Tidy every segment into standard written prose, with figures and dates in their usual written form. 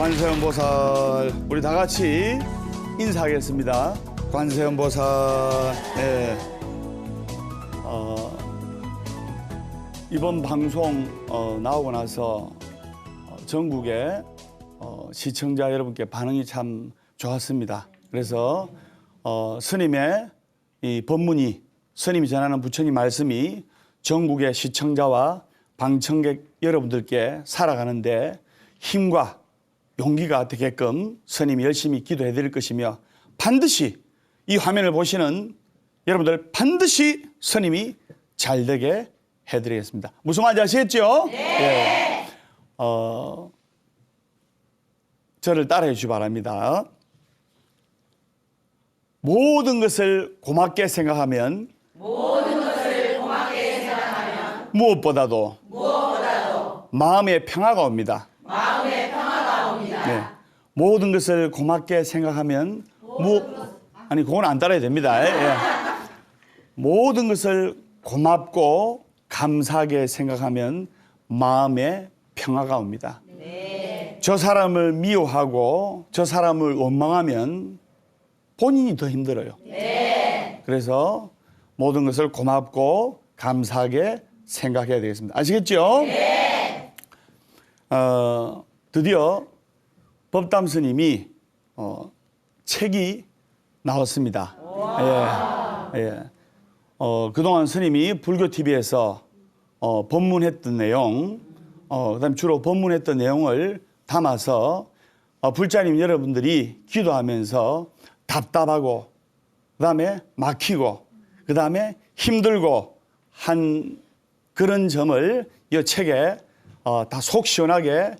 관세음보살, 우리 다 같이 인사하겠습니다. 관세음보살. 예. 이번 방송 나오고 나서 전국의 시청자 여러분께 반응이 참 좋았습니다. 그래서 스님의 이 법문이, 스님이 전하는 부처님 말씀이 전국의 시청자와 방청객 여러분들께 살아가는데 힘과 용기가 되게끔 스님이 열심히 기도해 드릴 것이며, 반드시 이 화면을 보시는 여러분들 반드시 스님이 잘 되게 해드리겠습니다. 무슨 말인지 아시겠죠? 네. 저를 따라해 주시기 바랍니다. 모든 것을 고맙게 생각하면 무엇보다도 마음의 평화가 옵니다. 네. 모든 것을 고맙게 생각하면 그건 안 따라야 됩니다. 예. 모든 것을 고맙고 감사하게 생각하면 마음의 평화가 옵니다. 네. 저 사람을 미워하고 저 사람을 원망하면 본인이 더 힘들어요. 네. 그래서 모든 것을 고맙고 감사하게 생각해야 되겠습니다. 아시겠죠? 네. 드디어 법담 스님이 책이 나왔습니다. 예. 그동안 스님이 불교TV에서 법문했던 내용, 그다음에 주로 법문했던 내용을 담아서 불자님 여러분들이 기도하면서 답답하고, 그다음에 막히고, 그다음에 힘들고 한 그런 점을 이 책에 다 속 시원하게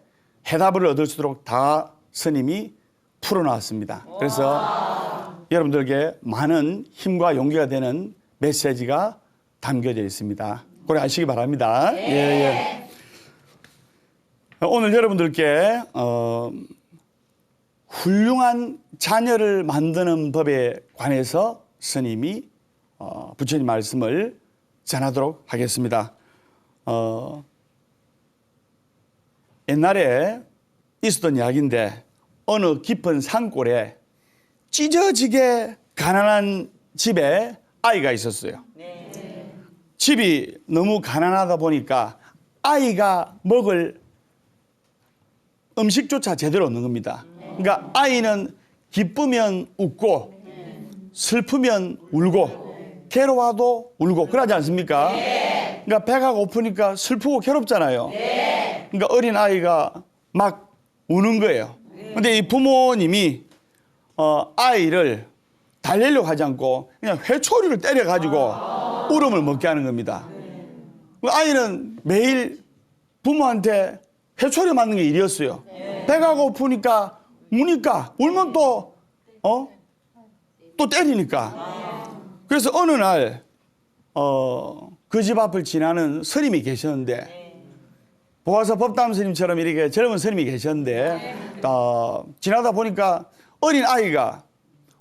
해답을 얻을 수 있도록 다 스님이 풀어놨습니다. 그래서 여러분들에게 많은 힘과 용기가 되는 메시지가 담겨져 있습니다. 그걸 아시기 바랍니다. 네. 예. 오늘 여러분들께 훌륭한 자녀를 만드는 법에 관해서 스님이 부처님 말씀을 전하도록 하겠습니다. 옛날에 있었던 이야기인데, 어느 깊은 산골에 찢어지게 가난한 집에 아이가 있었어요. 네. 집이 너무 가난하다 보니까 아이가 먹을 음식조차 제대로 없는 겁니다. 그러니까 아이는 기쁘면 웃고 슬프면 울고 괴로워도 울고 그러지 않습니까? 네. 그러니까 배가 고프니까 슬프고 괴롭잖아요. 네. 그러니까 어린 아이가 막 우는 거예요. 근데 이 부모님이 아이를 달래려고 하지 않고 그냥 회초리를 때려가지고 울음을 먹게 하는 겁니다. 아이는 매일 부모한테 회초리 맞는 게 일이었어요. 배가 고프니까 우니까, 울면 또 때리니까. 그래서 어느 날 그 집 앞을 지나는 스님이 계셨는데, 보아서 법담 스님처럼 이렇게 젊은 스님이 계셨는데, 지나다 보니까 어린 아이가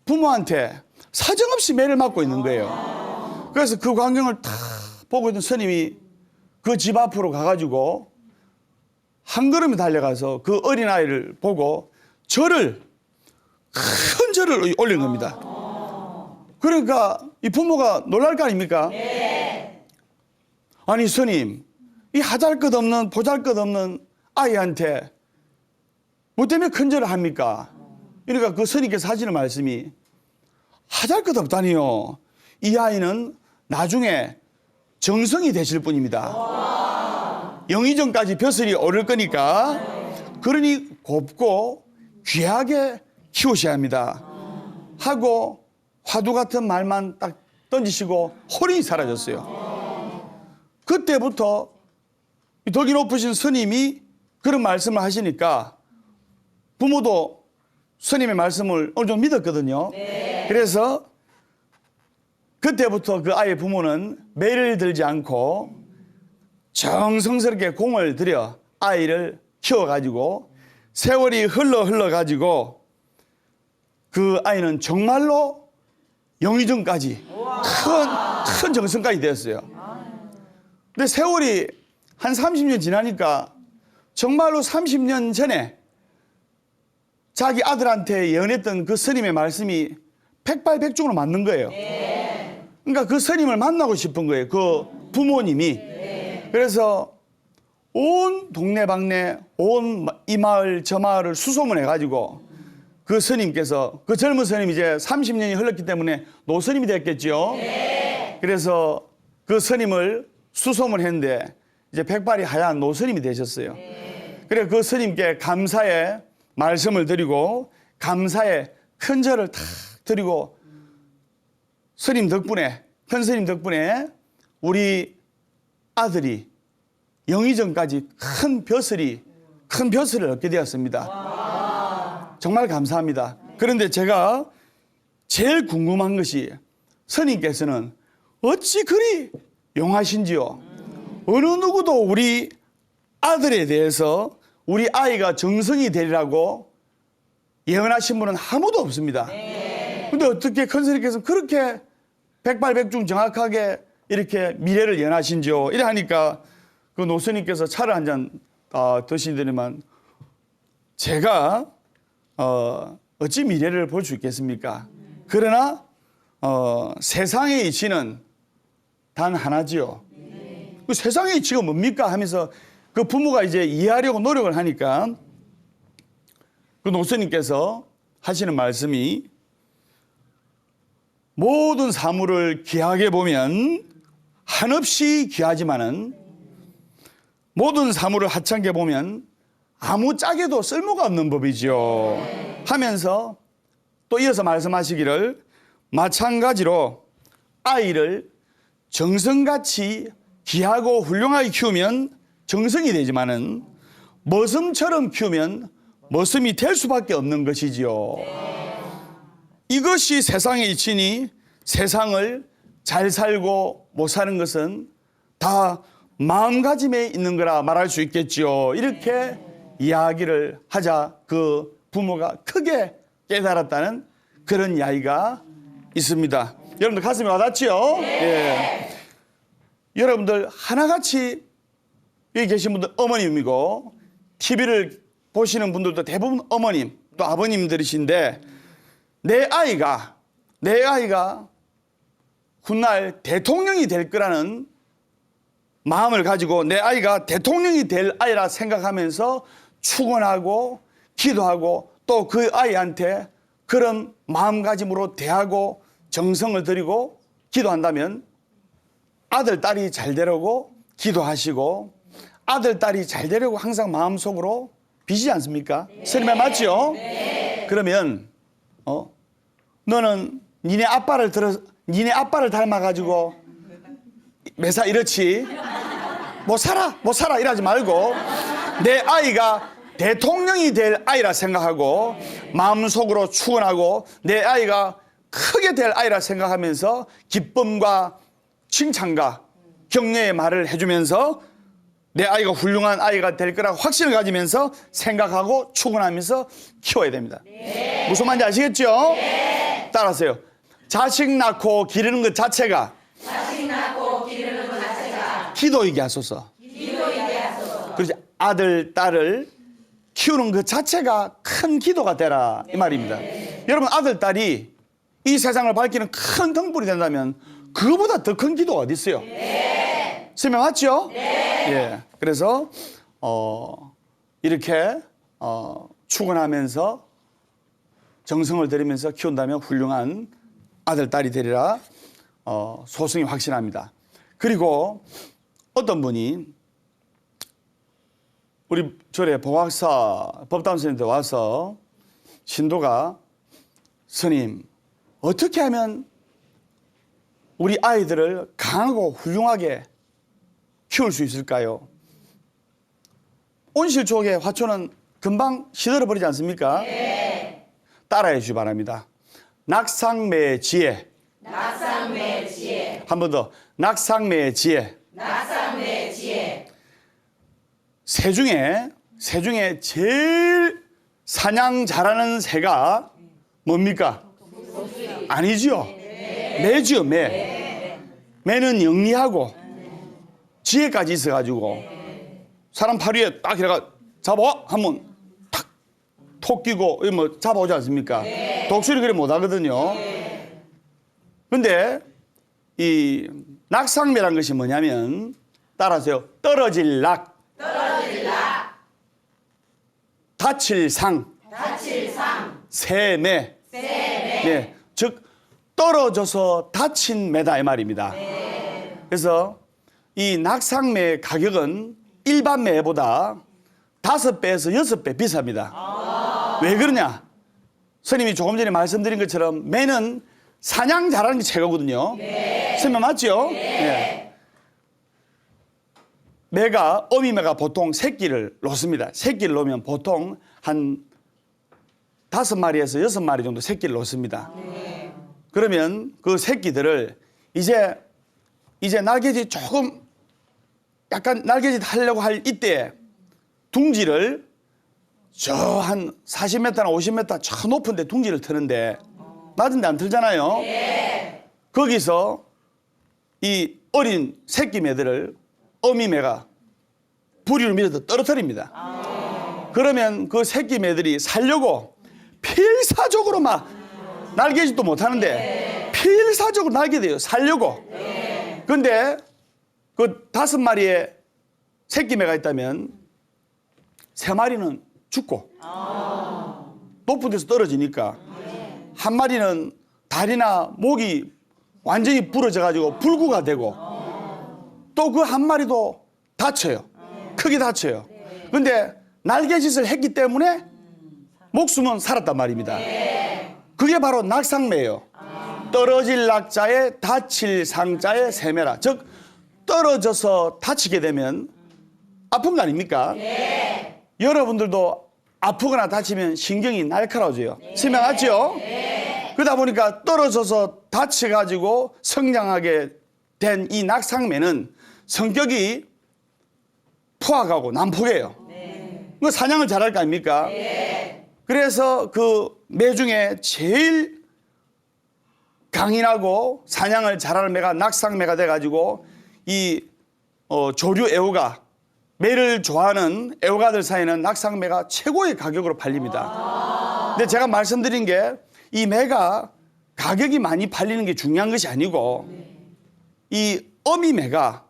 부모한테 사정없이 매를 맞고 있는 거예요. 그래서 그 광경을 다 보고 있던 스님이 그 집 앞으로 가가지고 한 걸음에 달려가서 그 어린 아이를 보고 큰 절을 올린 겁니다. 그러니까 이 부모가 놀랄 거 아닙니까? 네. 아니 스님, 이 하잘것없는 보잘것없는 아이한테 뭐 때문에 큰 절을 합니까? 그러니까 그 스님께서 하시는 말씀이, 하잘것없다니요, 이 아이는 나중에 정성이 되실 뿐입니다. 영의정까지 벼슬이 오를 거니까, 그러니 곱고 귀하게 키우셔야 합니다 하고 화두 같은 말만 딱 던지시고 홀이 사라졌어요. 그때부터 덕이 높으신 스님이 그런 말씀을 하시니까 부모도 스님의 말씀을 어느 정도 믿었거든요. 네. 그래서 그때부터 그 아이의 부모는 매를 들지 않고 정성스럽게 공을 들여 아이를 키워가지고 세월이 흘러가지고 그 아이는 정말로 영의정까지 큰 정성까지 되었어요. 근데 세월이 한 30년 지나니까 정말로 30년 전에 자기 아들한테 예언했던 그 스님의 말씀이 백발백중으로 맞는 거예요. 그러니까 그 스님을 만나고 싶은 거예요. 그 부모님이. 그래서 온 동네방네, 온 이 마을 저 마을을 수소문해가지고 그 스님께서, 그 젊은 스님이 이제 30년이 흘렀기 때문에 노스님이 됐겠죠. 그래서 그 스님을 수소문했는데 이제 백발이 하얀 노스님이 되셨어요. 그래서 그 스님께 감사의 말씀을 드리고 감사의 큰 절을 탁 드리고, 스님 덕분에, 큰 스님 덕분에 우리 아들이 영의정까지 큰 벼슬을 얻게 되었습니다. 정말 감사합니다. 그런데 제가 제일 궁금한 것이, 스님께서는 어찌 그리 용하신지요? 어느 누구도 우리 아들에 대해서 우리 아이가 정성이 되리라고 예언하신 분은 아무도 없습니다. 근데 어떻게 큰 스님께서 그렇게 백발백중 정확하게 이렇게 미래를 예언하신지요? 이래 하니까 그 노스님께서 차를 한 잔 드시더니만, 제가 어찌 미래를 볼 수 있겠습니까? 그러나 세상의 이치는 단 하나지요. 그 세상의 이치가 뭡니까? 하면서 그 부모가 이제 이해하려고 노력을 하니까 그 노스님께서 하시는 말씀이, 모든 사물을 귀하게 보면 한없이 귀하지만은 모든 사물을 하찮게 보면 아무짝에도 쓸모가 없는 법이지요. 하면서 또 이어서 말씀하시기를, 마찬가지로 아이를 정성같이 귀하고 훌륭하게 키우면 정성이 되지만은 머슴처럼 키우면 머슴이 될 수밖에 없는 것이지요. 이것이 세상의 이치니 세상을 잘 살고 못 사는 것은 다 마음가짐에 있는 거라 말할 수 있겠지요. 이렇게 이야기를 하자 그 부모가 크게 깨달았다는 그런 이야기가 있습니다. 여러분들 가슴에 와닿지요? 예. 여러분들 하나같이 여기 계신 분들 어머님이고, TV를 보시는 분들도 대부분 어머님 또 아버님들이신데, 내 아이가 훗날 대통령이 될 거라는 마음을 가지고 내 아이가 대통령이 될 아이라 생각하면서 축원하고 기도하고 또 그 아이한테 그런 마음가짐으로 대하고 정성을 들이고 기도한다면 아들, 딸이 잘 되려고 기도하시고 아들, 딸이 잘 되려고 항상 마음속으로 비시지 않습니까? 스님의 맞죠? 그러면 너는 니네 아빠를 닮아가지고 매사 이렇지 못 살아 이러지 말고, 내 아이가 대통령이 될 아이라 생각하고 마음속으로 축원하고 내 아이가 크게 될 아이라 생각하면서 기쁨과 칭찬과 격려의 말을 해주면서 내 아이가 훌륭한 아이가 될 거라고 확신을 가지면서 생각하고 축원하면서 키워야 됩니다. 무슨 말인지 아시겠죠? 따라하세요. 자식 낳고 기르는 것 자체가 기도이게 하소서. 그렇지. 아들, 딸을 키우는 것 자체가 큰 기도가 되라 이 말입니다. 여러분, 아들, 딸이 이 세상을 밝히는 큰 등불이 된다면 그거보다 더 큰 기도가 어디 있어요? 설명 맞죠? 예. 그래서 이렇게 축원하면서 정성을 들이면서 키운다면 훌륭한 아들, 딸이 되리라 소승이 확신합니다. 그리고 어떤 분이 우리 절에 보학사 법담 스님한테 와서 신도가, 스님, 어떻게 하면 우리 아이들을 강하고 훌륭하게 키울 수 있을까요? 온실족의 화초는 금방 시들어버리지 않습니까? 따라해 주시기 바랍니다. 낙상매의 지혜. 한 번 더. 낙상매의 지혜. 새 중에 제일 사냥 잘하는 새가 뭡니까? 아니죠. 매죠, 매. 매는 영리하고 지혜까지 있어가지고 사람 팔 위에 딱 이래가 잡아 하면 탁 토끼고 뭐 잡아오지 않습니까? 독수리 그리 못하거든요. 근데 이 낙상매란 것이 뭐냐면 따라하세요. 떨어질 낙, 다칠 상, 세매. 네, 즉 떨어져서 다친 매다 이 말입니다. 그래서 이 낙상매 가격은 일반 매보다 5배에서 6배 비쌉니다. 왜 그러냐? 스님이 조금 전에 말씀드린 것처럼 매는 사냥 잘하는 게 최고거든요. 스님 맞죠? 네. 매가, 어미매가 보통 새끼를 놓습니다. 새끼를 놓으면 보통 한 5마리에서 6마리 정도 새끼를 놓습니다. 그러면 그 새끼들을 이제 날개짓 조금 약간 날개짓 하려고 할 이때 둥지를 저 한 40m나 50m 저 높은 데 둥지를 트는데 낮은 데 안 틀잖아요. 거기서 이 어린 새끼 매들을 어미 매가 부리로 밀어서 떨어뜨립니다. 그러면 그 새끼 매들이 살려고 필사적으로 막 날개짓도 못하는데 필사적으로 날개돼요. 살려고. 근데 그 5마리의 새끼 매가 있다면 3마리는 죽고 높은 데서 떨어지니까 한 마리는 다리나 목이 완전히 부러져 가지고 불구가 되고 또 그 한 마리도 다쳐요. 크게 다쳐요. 근데 날개짓을 했기 때문에 목숨은 살았단 말입니다. 그게 바로 낙상매예요. 떨어질 낙자에 다칠 상자에 세매라. 즉 떨어져서 다치게 되면 아픈 거 아닙니까? 여러분들도 아프거나 다치면 신경이 날카로워져요. 설명하죠? 그러다 보니까 떨어져서 다쳐가지고 성장하게 된 이 낙상매는 성격이 포악하고 난폭해요. 그 사냥을 잘할 거 아닙니까? 그래서 그 매 중에 제일 강인하고 사냥을 잘하는 매가 낙상매가 돼가지고 이 조류 애호가 매를 좋아하는 애호가들 사이에는 낙상매가 최고의 가격으로 팔립니다. 근데 제가 말씀드린 게 이 매가 가격이 많이 팔리는 게 중요한 것이 아니고 이 어미 매가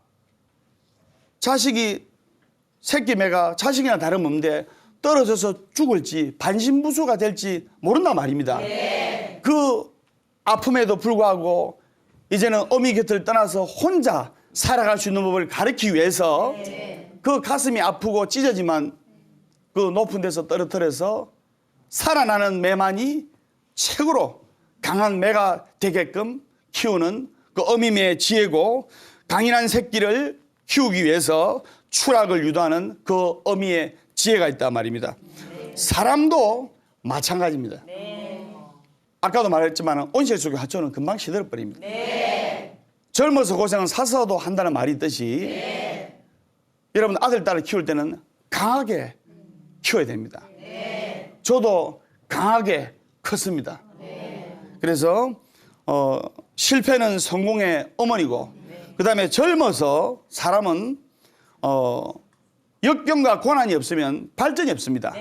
새끼 매가 자식이나 다름없는데 떨어져서 죽을지 반신부수가 될지 모른단 말입니다. 그 아픔에도 불구하고 이제는 어미 곁을 떠나서 혼자 살아갈 수 있는 법을 가르치기 위해서 그 가슴이 아프고 찢어지만 그 높은 데서 떨어뜨려서 살아나는 매만이 최고로 강한 매가 되게끔 키우는 그 어미매의 지혜고 강인한 새끼를 키우기 위해서 추락을 유도하는 그 어미의 지혜가 있단 말입니다. 사람도 마찬가지입니다. 아까도 말했지만 온실 속의 화초는 금방 시들어버립니다. 젊어서 고생은 사서도 한다는 말이 있듯이 여러분 아들, 딸을 키울 때는 강하게 키워야 됩니다. 저도 강하게 컸습니다. 그래서 실패는 성공의 어머니고 그 다음에 젊어서 사람은 역경과 고난이 없으면 발전이 없습니다.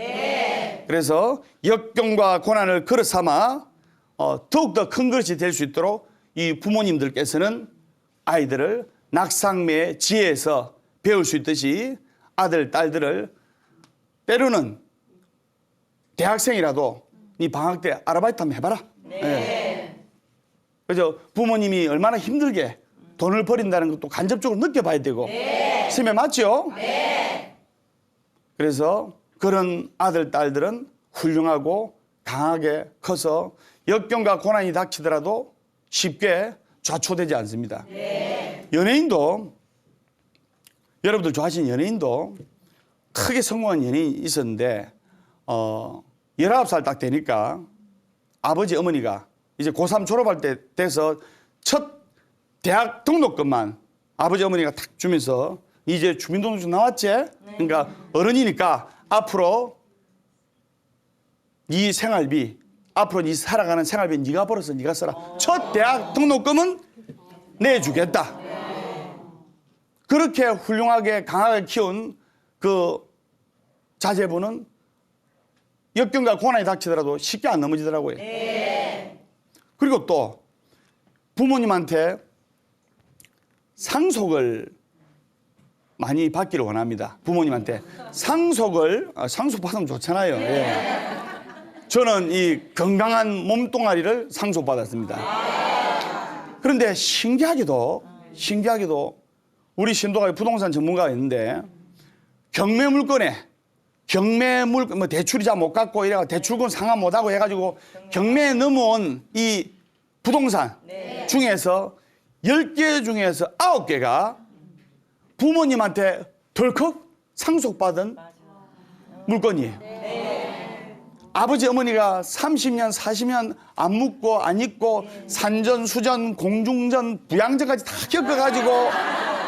그래서 역경과 고난을 그릇 삼아 더욱더 큰 그릇이 될 수 있도록 이 부모님들께서는 아이들을 낙상매의 지혜에서 배울 수 있듯이 아들, 딸들을 때로는 대학생이라도 네 방학 때 아르바이트 한번 해봐라. 그래서 부모님이 얼마나 힘들게 돈을 버린다는 것도 간접적으로 느껴봐야 되고 스님 맞죠? 그래서 그런 아들, 딸들은 훌륭하고 강하게 커서 역경과 고난이 닥치더라도 쉽게 좌초되지 않습니다. 연예인도 여러분들 좋아하시는 연예인도 크게 성공한 연예인이 있었는데 19살 딱 되니까 아버지 어머니가 이제 고3 졸업할 때 돼서 첫 대학 등록금만 아버지 어머니가 탁 주면서 이제 주민등록증 나왔지? 그러니까 어른이니까 앞으로 네 생활비, 앞으로 네 살아가는 생활비 네가 벌어서 네가 써라. 첫 대학 등록금은 내주겠다. 그렇게 훌륭하게 강하게 키운 그 자제분은 역경과 고난이 닥치더라도 쉽게 안 넘어지더라고요. 그리고 또 부모님한테 상속을 많이 받기를 원합니다. 부모님한테 상속 받으면 좋잖아요. 예. 저는 이 건강한 몸뚱아리를 상속받았습니다. 그런데 신기하게도 우리 신도가 부동산 전문가가 있는데 뭐 대출이자 못 갚고 이래가 대출금 상환 못하고 해가지고 경매에 넘어온 이 부동산 중에서 10개 중에서 9개가 부모님한테 덜컥 상속받은 물건이에요. 아버지 어머니가 30년 40년 안 묻고 안 입고 산전수전 공중전 부양전까지 다 겪어가지고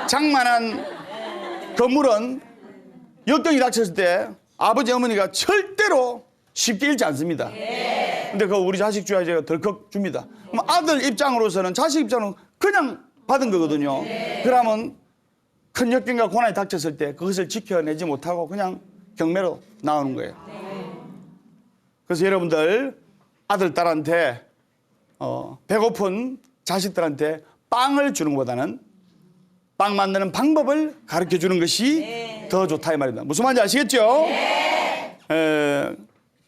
장만한 건물은 역경이 닥쳤을 때 아버지 어머니가 절대로 쉽게 잃지 않습니다. 근데 그 우리 자식 줘야 제가 덜컥 줍니다. 그럼 아들 입장으로서는 자식 입장은 그냥 받은 거거든요. 그러면 큰 역경과 고난이 닥쳤을 때 그것을 지켜내지 못하고 그냥 경매로 나오는 거예요. 그래서 여러분들 아들, 딸한테 배고픈 자식들한테 빵을 주는 것보다는 빵 만드는 방법을 가르쳐 주는 것이 더 좋다 이 말입니다. 무슨 말인지 아시겠죠?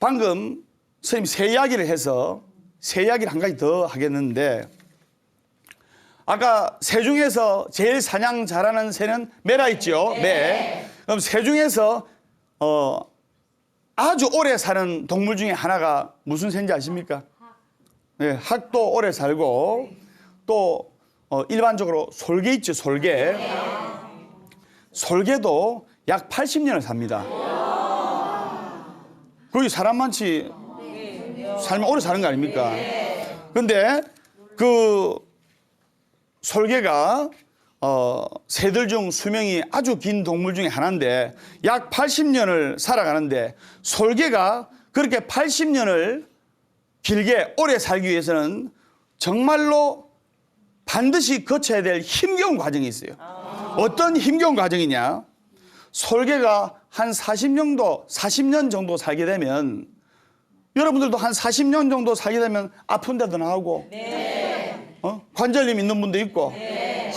방금 선생님 새 이야기를 해서 새 이야기를 한 가지 더 하겠는데 아까 새 중에서 제일 사냥 잘하는 새는 매라 있죠? 매. 그럼 새 중에서 아주 오래 사는 동물 중에 하나가 무슨 새인지 아십니까? 네, 학도 오래 살고 또 일반적으로 솔개 있죠, 솔개. 솔개도 약 80년을 삽니다. 거기 사람 많지 살면 오래 사는 거 아닙니까? 근데 그 솔개가 새들 중 수명이 아주 긴 동물 중에 하나인데 약 80년을 살아가는데 솔개가 그렇게 80년을 길게 오래 살기 위해서는 정말로 반드시 거쳐야 될 힘겨운 과정이 있어요. 어떤 힘겨운 과정이냐? 솔개가 한 40년 정도 살게 되면 여러분들도 한 40년 정도 살게 되면 아픈 데도 나오고 관절염 있는 분도 있고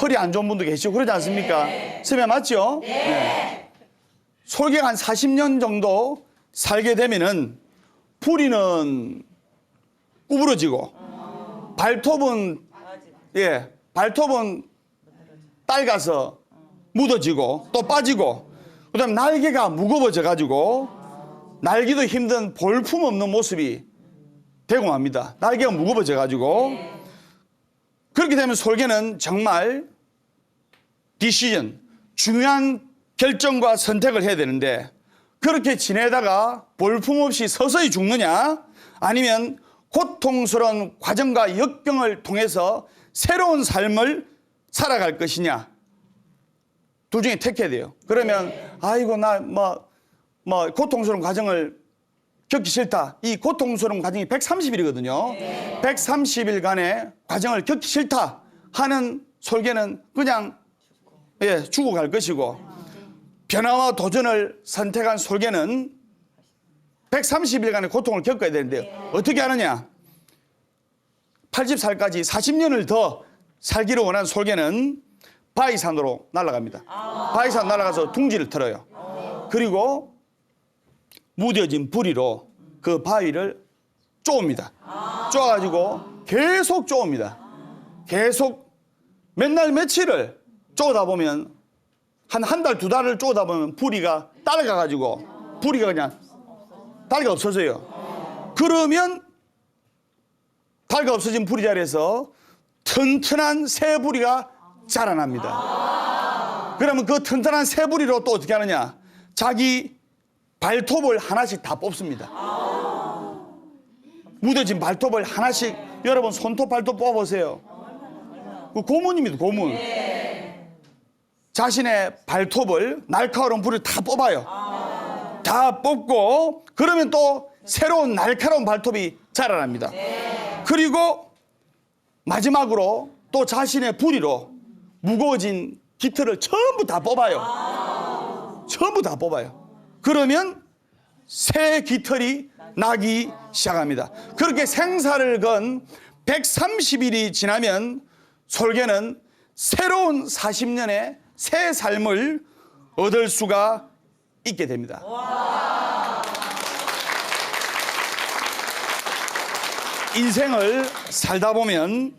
허리 안 좋은 분도 계시고 그러지 않습니까? 선생님 맞죠? 네. 솔개가 한 40년 정도 살게 되면은 뿌리는 구부러지고 발톱은 딸가서 묻어지고 또 빠지고 그다음에 날개가 무거워져 가지고 날기도 힘든 볼품 없는 모습이 되고 맙니다. 날개가 무거워져 가지고 그렇게 되면 솔개는 정말 디시전 중요한 결정과 선택을 해야 되는데 그렇게 지내다가 볼품없이 서서히 죽느냐 아니면 고통스러운 과정과 역경을 통해서 새로운 삶을 살아갈 것이냐 둘 중에 택해야 돼요. 그러면 아이고 나 뭐 고통스러운 과정을 겪기 싫다. 이 고통스러운 과정이 130일이거든요. 130일간의 과정을 겪기 싫다 하는 솔개는 그냥 죽어갈 것이고 변화와 도전을 선택한 솔개는 130일간의 고통을 겪어야 되는데 어떻게 하느냐? 80살까지 40년을 더 살기를 원하는 솔개는 바위산으로 날아갑니다. 바위산 날아가서 둥지를 틀어요. 그리고 무뎌진 부리로 그 바위를 쪼옵니다. 쪼아가지고 계속 쪼옵니다. 계속 맨날 며칠을 쪼다 보면 한 달, 두 달을 쪼다 보면 부리가 따라가가지고 부리가 그냥 달가 없어져요. 그러면 달가 없어진 부리 자리에서 튼튼한 새 부리가 자라납니다. 그러면 그 튼튼한 새 부리로 또 어떻게 하느냐? 자기 발톱을 하나씩 다 뽑습니다. 묻어진 발톱을 하나씩 여러분 손톱 발톱 뽑아보세요. 그 고문입니다. 고문. 자신의 발톱을 날카로운 부리를 다 뽑아요. 다 뽑고 그러면 또 새로운 날카로운 발톱이 자라납니다. 그리고 마지막으로 또 자신의 부리로 무거워진 깃털을 전부 다 뽑아요. 전부 다 뽑아요. 그러면 새 깃털이 나기 시작합니다. 그렇게 생사를 건 130일이 지나면 솔개는 새로운 40년의 새 삶을 얻을 수가 있게 됩니다. 인생을 살다 보면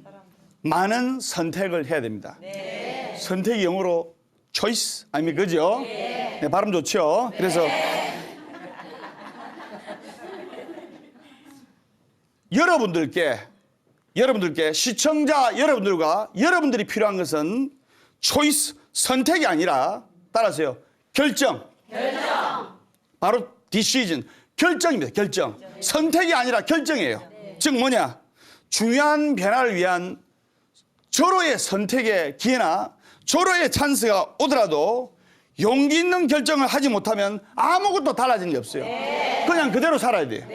많은 선택을 해야 됩니다. 선택이 영어로 choice 아닙니까? 그죠? 네, 발음 좋죠? 그래서 여러분들께 시청자 여러분들과 여러분들이 필요한 것은 choice, 선택이 아니라 따라서요. 결정. 바로 decision. 결정입니다. 결정. 선택이 아니라 결정이에요. 즉 뭐냐? 중요한 변화를 위한 절호의 선택의 기회나 절호의 찬스가 오더라도 용기 있는 결정을 하지 못하면 아무것도 달라지는 게 없어요. 그냥 그대로 살아야 돼요.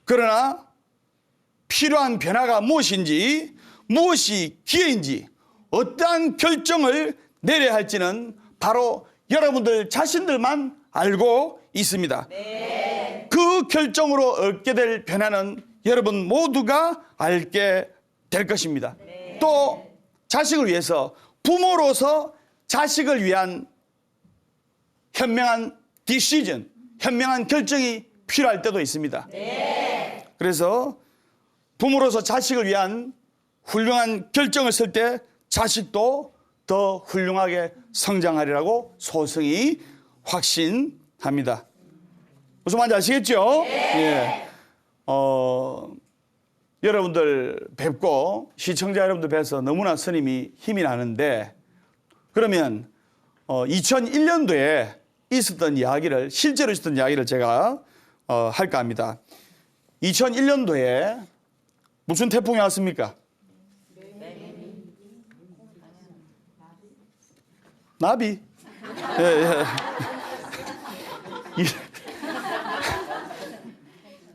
그러나 필요한 변화가 무엇인지, 무엇이 기회인지, 어떠한 결정을 내려야 할지는 바로 여러분들 자신들만 알고 있습니다. 그 결정으로 얻게 될 변화는 여러분 모두가 알게 될 것입니다. 또 자식을 위해서 부모로서 자식을 위한 현명한 디시전, 현명한 결정이 필요할 때도 있습니다. 그래서 부모로서 자식을 위한 훌륭한 결정을 쓸 때 자식도 더 훌륭하게 성장하리라고 소승이 확신합니다. 무슨 말인지 아시겠죠? 예. 여러분들 뵙고 시청자 여러분들 뵈서 너무나 스님이 힘이 나는데, 그러면 2001년도에 있었던 이야기를, 실제로 있었던 이야기를 제가 할까 합니다. 2001년도에 무슨 태풍이 왔습니까? 나비. 예.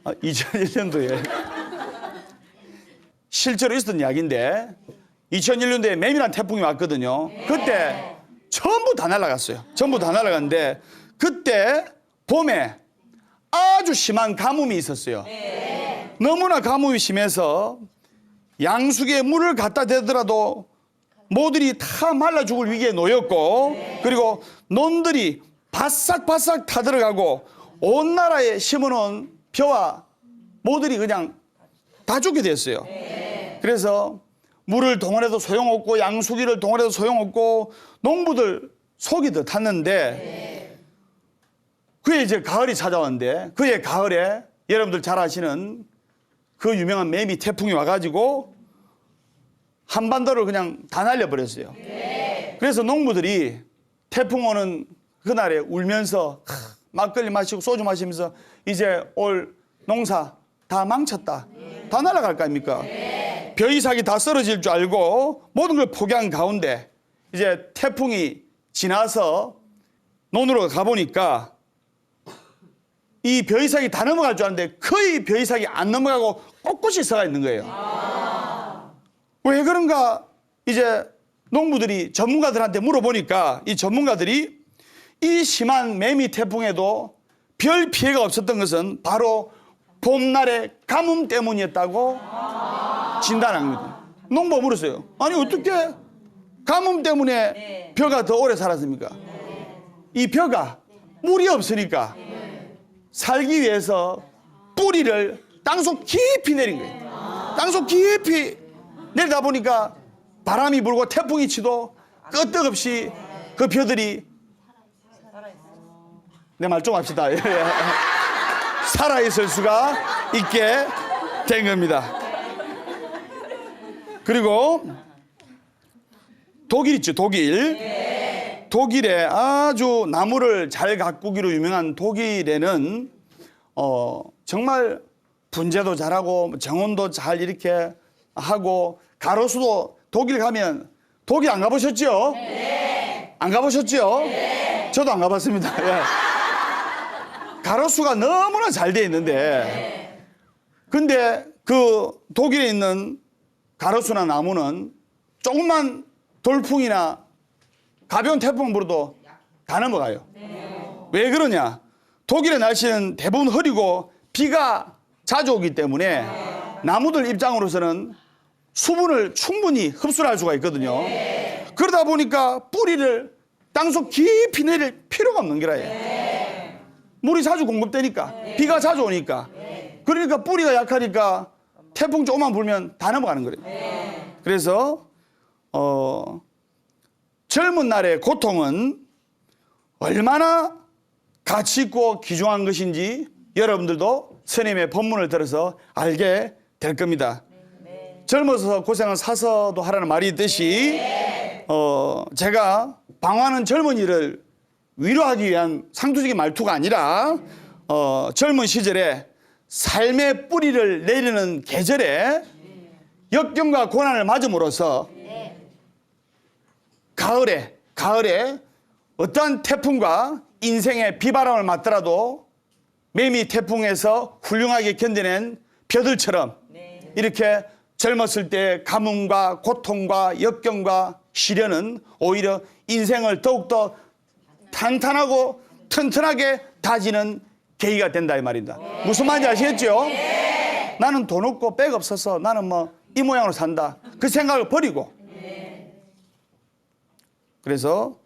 2001년도에 실제로 있었던 이야기인데 2001년도에 매미란 태풍이 왔거든요. 그때 전부 다 날아갔어요. 전부 다 날아갔는데 그때 봄에 아주 심한 가뭄이 있었어요. 너무나 가뭄이 심해서 양숙에 물을 갖다 대더라도 모들이 다 말라 죽을 위기에 놓였고, 그리고 논들이 바싹바싹 타들어가고 온 나라에 심어놓은 벼와 모들이 그냥 다 죽게 됐어요. 그래서 물을 동원해도 소용없고 양수기를 동원해도 소용없고 농부들 속이 더 탔는데, 그의 이제 가을이 찾아왔는데 그의 가을에 여러분들 잘 아시는 그 유명한 매미 태풍이 와가지고 한반도를 그냥 다 날려버렸어요. 그래서 농부들이 태풍 오는 그날에 울면서 막걸리 마시고 소주 마시면서 이제 올 농사 다 망쳤다, 다 날아갈 거 아닙니까? 벼이삭이 다 쓰러질 줄 알고 모든 걸 포기한 가운데 이제 태풍이 지나서 논으로 가보니까 이 벼이삭이 다 넘어갈 줄 알았는데 거의 벼이삭이 안 넘어가고 꼿꼿이 서가 있는 거예요. 왜 그런가? 이제 농부들이 전문가들한테 물어보니까 이 전문가들이 이 심한 매미 태풍에도 별 피해가 없었던 것은 바로 봄날의 가뭄 때문이었다고 진단한 거죠. 농부가 물었어요. 아니 어떻게 가뭄 때문에 벼가 더 오래 살았습니까? 이 벼가 물이 없으니까 살기 위해서 뿌리를 땅속 깊이 내린 거예요. 땅속 깊이 내리다 보니까 바람이 불고 태풍이 치도 끄떡없이 그 벼들이, 내 말 좀 합시다. 살아있을 수가 있게 된 겁니다. 그리고 독일 있죠, 독일. 독일에 아주 나무를 잘 가꾸기로 유명한 독일에는 정말 분재도 잘하고 정원도 잘 이렇게 하고 가로수도, 독일 가면, 독일 안 가보셨죠? 안 가보셨죠? 저도 안 가봤습니다. 예. 가로수가 너무나 잘 돼 있는데, 근데 그 독일에 있는 가로수나 나무는 조금만 돌풍이나 가벼운 태풍 불어도 다 넘어가요. 왜 그러냐? 독일의 날씨는 대부분 흐리고 비가 자주 오기 때문에 나무들 입장으로서는 수분을 충분히 흡수할 수가 있거든요. 그러다 보니까 뿌리를 땅속 깊이 내릴 필요가 없는 거라요. 물이 자주 공급되니까, 비가 자주 오니까. 그러니까 뿌리가 약하니까 태풍 조금만 불면 다 넘어가는 거예요. 그래서 젊은 날의 고통은 얼마나 가치 있고 귀중한 것인지 여러분들도 스님의 법문을 들어서 알게 될 겁니다. 젊어서 고생은 사서도 하라는 말이 있듯이 제가 방황하는 젊은이를 위로하기 위한 상투적인 말투가 아니라 젊은 시절에 삶의 뿌리를 내리는 계절에 역경과 고난을 맞음으로써 가을에 어떠한 태풍과 인생의 비바람을 맞더라도 매미 태풍에서 훌륭하게 견뎌낸 벼들처럼 이렇게 젊었을 때 가뭄과 고통과 역경과 시련은 오히려 인생을 더욱더 탄탄하고 튼튼하게 다지는 계기가 된다 이 말입니다. 무슨 말인지 아시겠죠? 나는 돈 없고 백 없어서 나는 뭐 이 모양으로 산다. 그 생각을 버리고. 그래서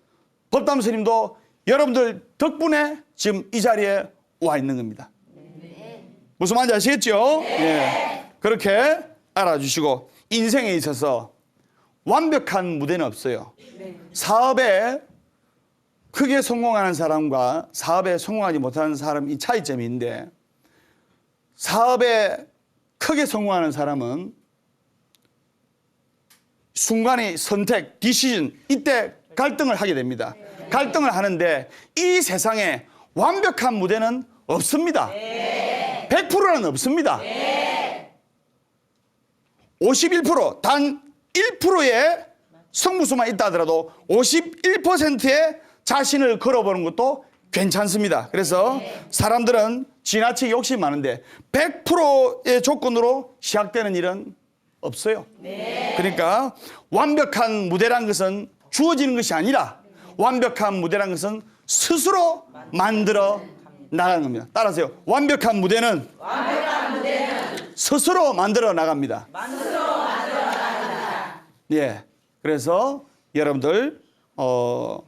법담 스님도 여러분들 덕분에 지금 이 자리에 와 있는 겁니다. 무슨 말인지 아시겠죠? 그렇게 알아주시고 인생에 있어서 완벽한 무대는 없어요. 사업에 크게 성공하는 사람과 사업에 성공하지 못하는 사람이 차이점이 있는데 사업에 크게 성공하는 사람은 순간의 선택, 디시전 이때 갈등을 하게 됩니다. 갈등을 하는데 이 세상에 완벽한 무대는 없습니다. 100%는 없습니다. 51%, 단 1%의 성무수만 있다 하더라도 51%의 자신을 걸어보는 것도 괜찮습니다. 그래서 사람들은 지나치게 욕심이 많은데 100%의 조건으로 시작되는 일은 없어요. 그러니까 완벽한 무대란 것은 주어지는 것이 아니라 완벽한 무대란 것은 스스로 만들어 나가는 겁니다. 따라하세요. 완벽한 무대는 스스로 만들어 나갑니다. 예. 그래서 여러분들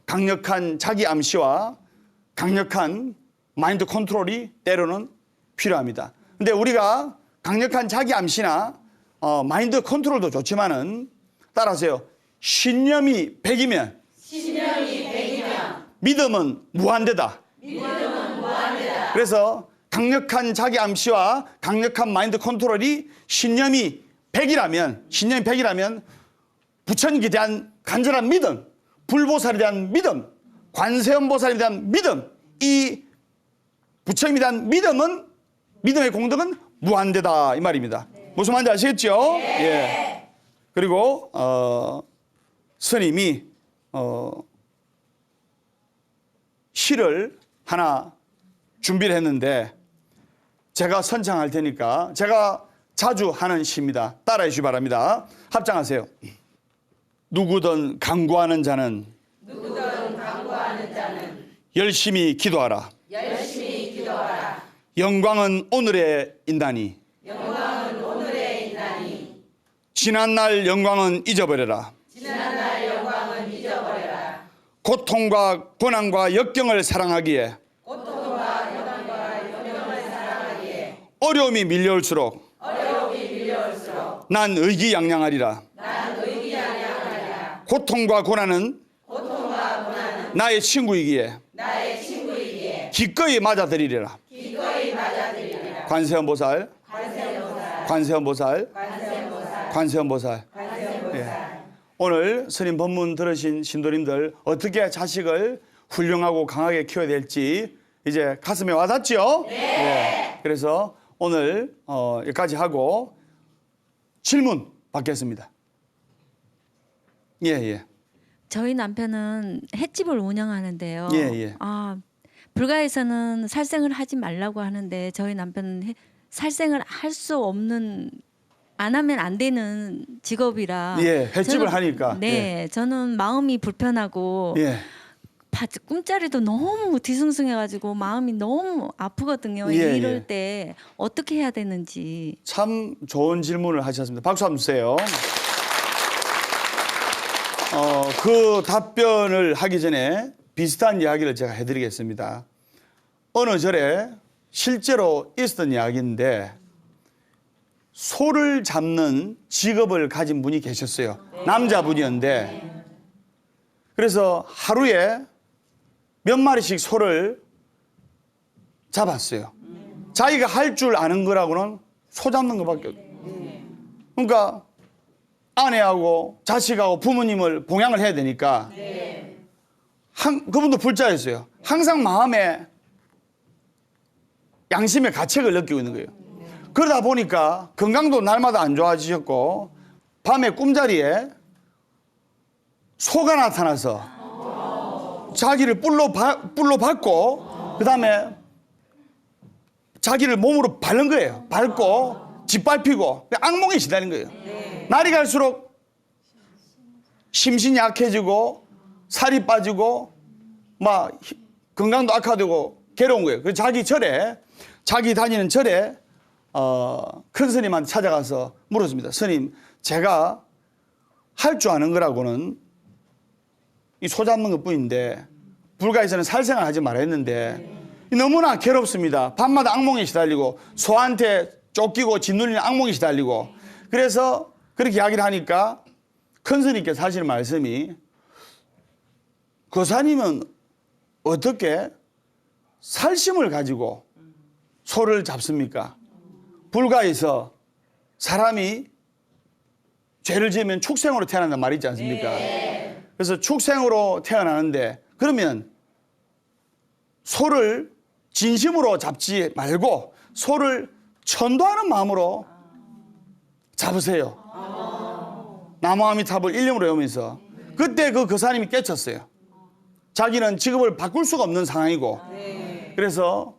강력한 자기 암시와 강력한 마인드 컨트롤이 때로는 필요합니다. 근데 우리가 강력한 자기 암시나 마인드 컨트롤도 좋지만은 따라하세요. 신념이 100이면 믿음은 무한대다. 그래서 강력한 자기 암시와 강력한 마인드 컨트롤이 신념이 100이라면 부처님께 대한 간절한 믿음, 불보살에 대한 믿음, 관세음보살에 대한 믿음, 이 부처님에 대한 믿음의 공덕은 무한대다 이 말입니다. 무슨 말인지 아시겠죠? 예. 그리고 스님이 시를 하나 준비를 했는데 제가 선창할 테니까 제가 자주 하는 시입니다. 따라해 주시기 바랍니다. 합장하세요. 누구든 강구하는 자는 열심히 기도하라. 영광은 오늘의 인다니. 지난날 영광은 잊어버려라. 고통과 고난과 역경을 사랑하기에 어려움이 밀려올수록 난 의기양양하리라. 고통과 고난은 나의 친구이기에 기꺼이 맞아들이리라. 관세음보살. 예. 오늘 스님 법문 들으신 신도님들 어떻게 자식을 훌륭하고 강하게 키워야 될지 이제 가슴에 와닿죠? 예. 그래서 오늘 여기까지 하고 질문 받겠습니다. 예. 저희 남편은 횟집을 운영하는데요. 예. 불가에서는 살생을 하지 말라고 하는데 저희 남편은 살생을 할 수 없는 안 하면 안 되는 직업이라 횟집을 하니까 저는 마음이 불편하고 꿈자리도 너무 뒤숭숭해가지고 마음이 너무 아프거든요. 예, 이럴 예. 때 어떻게 해야 되는지. 참 좋은 질문을 하셨습니다. 박수 한번 주세요. 그 답변을 하기 전에 비슷한 이야기를 제가 해드리겠습니다. 어느 절에 실제로 있었던 이야기인데 소를 잡는 직업을 가진 분이 계셨어요. 남자분이었는데 그래서 하루에 몇 마리씩 소를 잡았어요. 자기가 할 줄 아는 거라고는 소 잡는 것밖에 없어요. 그러니까 아내하고 자식하고 부모님을 봉양을 해야 되니까 그분도 불자였어요. 항상 마음에 양심의 가책을 느끼고 있는 거예요. 그러다 보니까 건강도 날마다 안 좋아지셨고 밤에 꿈자리에 소가 나타나서 자기를 뿔로 밟고 그다음에 자기를 몸으로 밟는 거예요. 밟고 짓밟히고 악몽에 시달린 거예요. 날이 갈수록 심신이 약해지고 살이 빠지고 막 건강도 악화되고 괴로운 거예요. 그래서 자기 다니는 절에 큰 스님한테 찾아가서 물었습니다. 스님, 제가 할 줄 아는 거라고는 이 소 잡는 것뿐인데 불가에서는 살생을 하지 말아야 했는데 너무나 괴롭습니다. 밤마다 악몽에 시달리고 소한테 쫓기고 짓눌리는 악몽에 시달리고 그래서 그렇게 이야기를 하니까 큰 스님께서 하시는 말씀이 거사님은 어떻게 살심을 가지고 소를 잡습니까? 불가에서 사람이 죄를 지으면 축생으로 태어난단 말이 있지 않습니까? 그래서 축생으로 태어나는데 그러면 소를 진심으로 잡지 말고 소를 천도하는 마음으로 잡으세요. 나무아미탑을 일념으로 외우면서 그때 그 거사님이 깨쳤어요. 자기는 직업을 바꿀 수가 없는 상황이고 그래서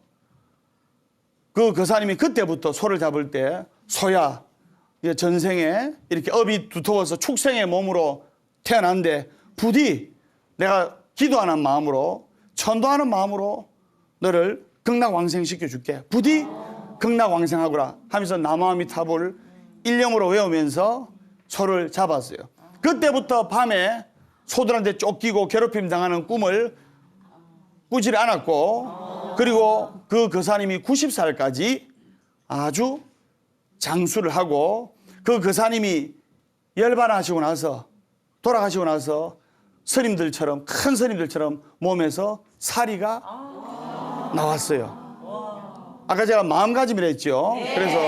그 거사님이 그때부터 소를 잡을 때 소야 전생에 이렇게 업이 두터워서 축생의 몸으로 태어났는데 부디 내가 기도하는 마음으로 천도하는 마음으로 너를 극락왕생시켜 줄게. 부디 극락왕생하거라 하면서 나무아미타불 일념으로 외우면서 소를 잡았어요. 그때부터 밤에 소들한테 쫓기고 괴롭힘 당하는 꿈을 꾸지 않았고 그리고 그 거사님이 90살까지 아주 장수를 하고 그 거사님이 열반하시고 나서 돌아가시고 나서 스님들처럼 큰 스님들처럼 몸에서 사리가 나왔어요. 아까 제가 마음가짐이라 했죠. 그래서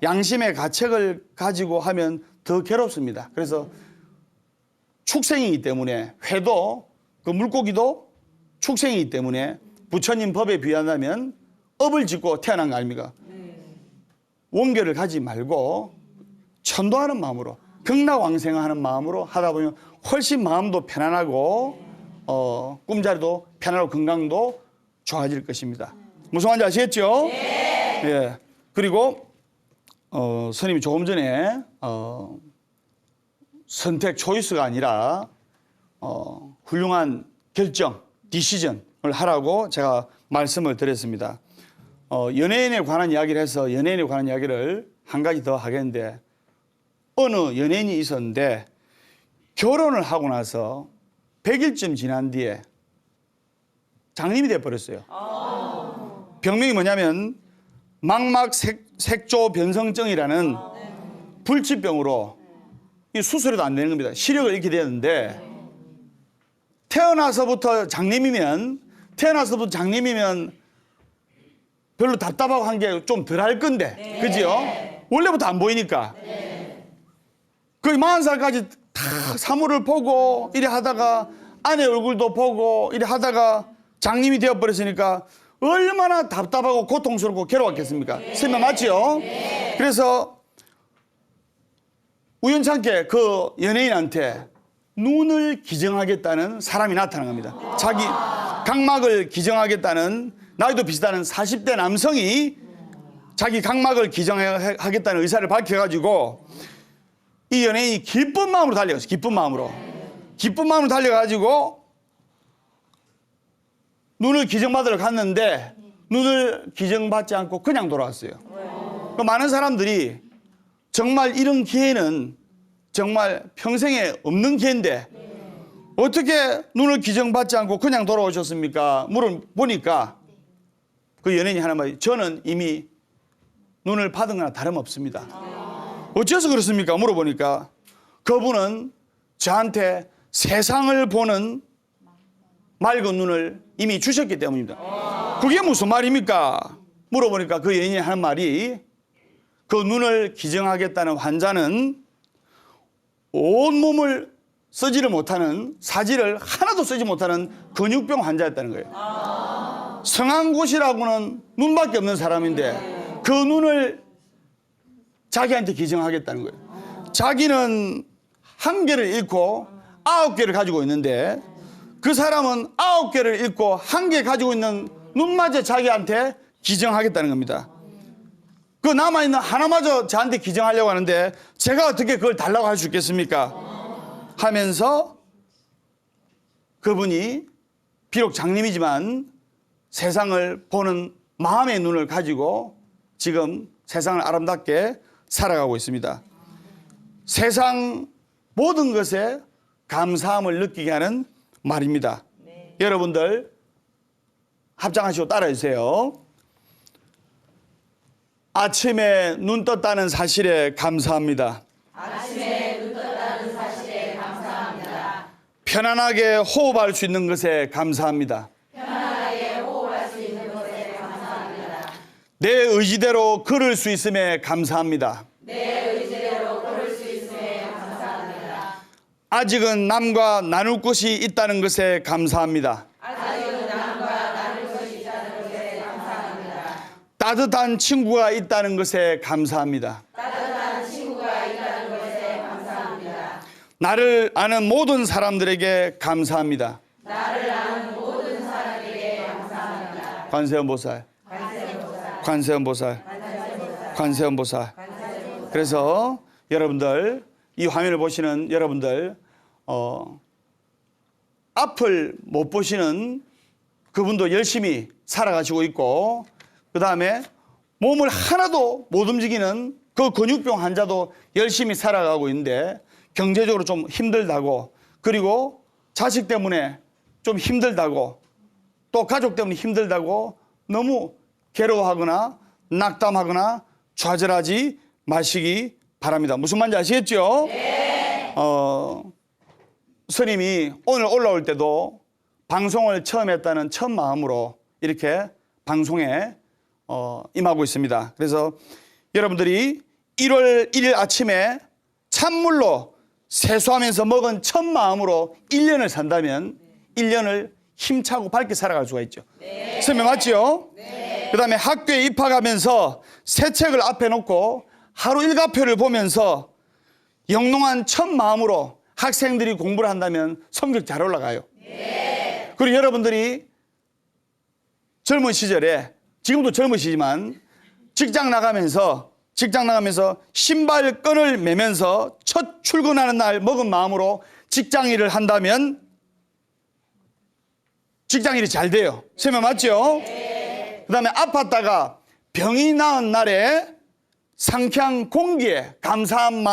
양심의 가책을 가지고 하면 더 괴롭습니다. 그래서 축생이기 때문에 회도 그 물고기도 축생이기 때문에 부처님 법에 비한다면 업을 짓고 태어난 거 아닙니까? 원결을 가지 말고 천도하는 마음으로 극락왕생하는 마음으로 하다 보면 훨씬 마음도 편안하고 꿈자리도 편안하고 건강도 좋아질 것입니다. 무슨 말인지 아시겠죠? 예. 그리고 스님이 조금 전에 선택 초이스가 아니라 훌륭한 결정, 디시전을 하라고 제가 말씀을 드렸습니다. 연예인에 관한 이야기를 해서 연예인에 관한 이야기를 한 가지 더 하겠는데 어느 연예인이 있었는데 결혼을 하고 나서 100일쯤 지난 뒤에 장님이 돼버렸어요. 병명이 뭐냐면 망막색조 변성증이라는 불치병으로 수술해도 안 되는 겁니다. 시력을 잃게 되었는데 태어나서부터 장님이면 별로 답답하고 한 게 좀 덜 할 건데 그죠? 원래부터 안 보이니까 거의 40살까지 다 사물을 보고 이래 하다가 아내 얼굴도 보고 이래 하다가 장님이 되어버렸으니까 얼마나 답답하고 고통스럽고 괴로웠겠습니까? 설명 맞지요? 그래서 우연찮게 그 연예인한테 눈을 기증하겠다는 사람이 나타난 겁니다. 자기 각막을 기증하겠다는 나이도 비슷한 40대 남성이 자기 각막을 기증하겠다는 의사를 밝혀가지고 이 연예인이 기쁜 마음으로 달려갔어요. 기쁜 마음으로 달려가지고 눈을 기증받으러 갔는데 눈을 기증받지 않고 그냥 돌아왔어요. 그러니까 많은 사람들이 정말 이런 기회는 정말 평생에 없는 기회인데 어떻게 눈을 기증받지 않고 그냥 돌아오셨습니까? 물어보니까 그 연예인이 하는 말이 저는 이미 눈을 받은 거나 다름없습니다. 어째서 그렇습니까? 물어보니까 그분은 저한테 세상을 보는 맑은 눈을 이미 주셨기 때문입니다. 그게 무슨 말입니까? 물어보니까 그 연예인이 하는 말이 그 눈을 기증하겠다는 환자는 온몸을 쓰지를 못하는 사지를 하나도 쓰지 못하는 근육병 환자였다는 거예요. 성한곳이라고는 눈밖에 없는 사람인데 그 눈을 자기한테 기증하겠다는 거예요. 자기는 한 개를 잃고 9개를 가지고 있는데 그 사람은 9개를 잃고 한 개 가지고 있는 눈마저 자기한테 기증하겠다는 겁니다. 그 남아있는 하나마저 저한테 기증하려고 하는데 제가 어떻게 그걸 달라고 할 수 있겠습니까? 하면서 그분이 비록 장님이지만 세상을 보는 마음의 눈을 가지고 지금 세상을 아름답게 살아가고 있습니다. 세상 모든 것에 감사함을 느끼게 하는 말입니다. 여러분들 합장하시고 따라해 주세요. 아침에 눈 떴다는 사실에 감사합니다. 아침에 눈 떴다는 사실에 감사합니다. 편안하게 호흡할 수 있는 것에 감사합니다. 편안하게 호흡할 수 있는 것에 감사합니다. 내 의지대로 걸을 수 있음에 감사합니다. 내 의지대로 걸을 수 있음에 감사합니다. 아직은 남과 나눌 것이 있다는 것에 감사합니다. 아직은 남과 나눌 것이 있다는 것에 감사합니다. 따뜻한 친구가 있다는 것에 감사합니다. 따뜻한 친구가 있다는 것에 감사합니다. 나를 아는 모든 사람들에게 감사합니다. 나를 아는 모든 사람에게 감사합니다. 관세음보살, 관세음보살, 관세음보살, 관세음보살, 관세음보살. 관세음보살. 그래서 여러분들 이 화면을 보시는 여러분들 앞을 못 보시는 그분도 열심히 살아가시고 있고 그 다음에 몸을 하나도 못 움직이는 그 근육병 환자도 열심히 살아가고 있는데 경제적으로 좀 힘들다고 그리고 자식 때문에 좀 힘들다고 또 가족 때문에 힘들다고 너무 괴로워하거나 낙담하거나 좌절하지 마시기 바랍니다. 무슨 말인지 아시겠죠? 네. 스님이 오늘 올라올 때도 방송을 처음 했다는 첫 마음으로 이렇게 방송에 임하고 있습니다. 그래서 여러분들이 1월 1일 아침에 찬물로 세수하면서 먹은 첫 마음으로 1년을 산다면 1년을 힘차고 밝게 살아갈 수가 있죠. 네. 스님 맞죠? 네. 그 다음에 학교에 입학하면서 새 책을 앞에 놓고 하루 일과표를 보면서 영롱한 첫 마음으로 학생들이 공부를 한다면 성적 잘 올라가요. 네. 그리고 여러분들이 젊은 시절에 지금도 젊으시지만 직장 나가면서 신발끈을 매면서 첫 출근하는 날 먹은 마음으로 직장 일을 한다면 직장 일이 잘 돼요. 설명 맞죠? 네. 그 다음에 아팠다가 병이 나은 날에 상쾌한 공기에 감사한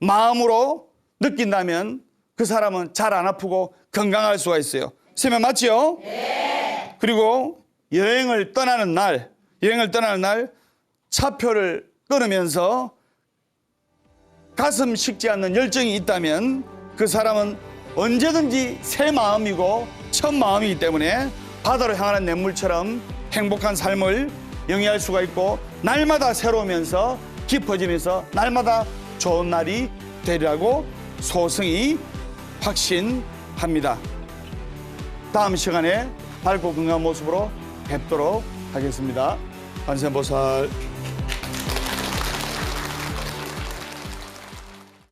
마음으로 느낀다면 그 사람은 잘 안 아프고 건강할 수가 있어요. 설명 맞죠? 네. 그리고 여행을 떠나는 날 차표를 끊으면서 가슴 식지 않는 열정이 있다면 그 사람은 언제든지 새 마음이고 첫 마음이기 때문에 바다로 향하는 냇물처럼 행복한 삶을 영위할 수가 있고 날마다 새로우면서 깊어지면서 날마다 좋은 날이 되리라고 소승이 확신합니다. 다음 시간에 밝고 건강한 모습으로 뵙도록 하겠습니다. 관세음보살.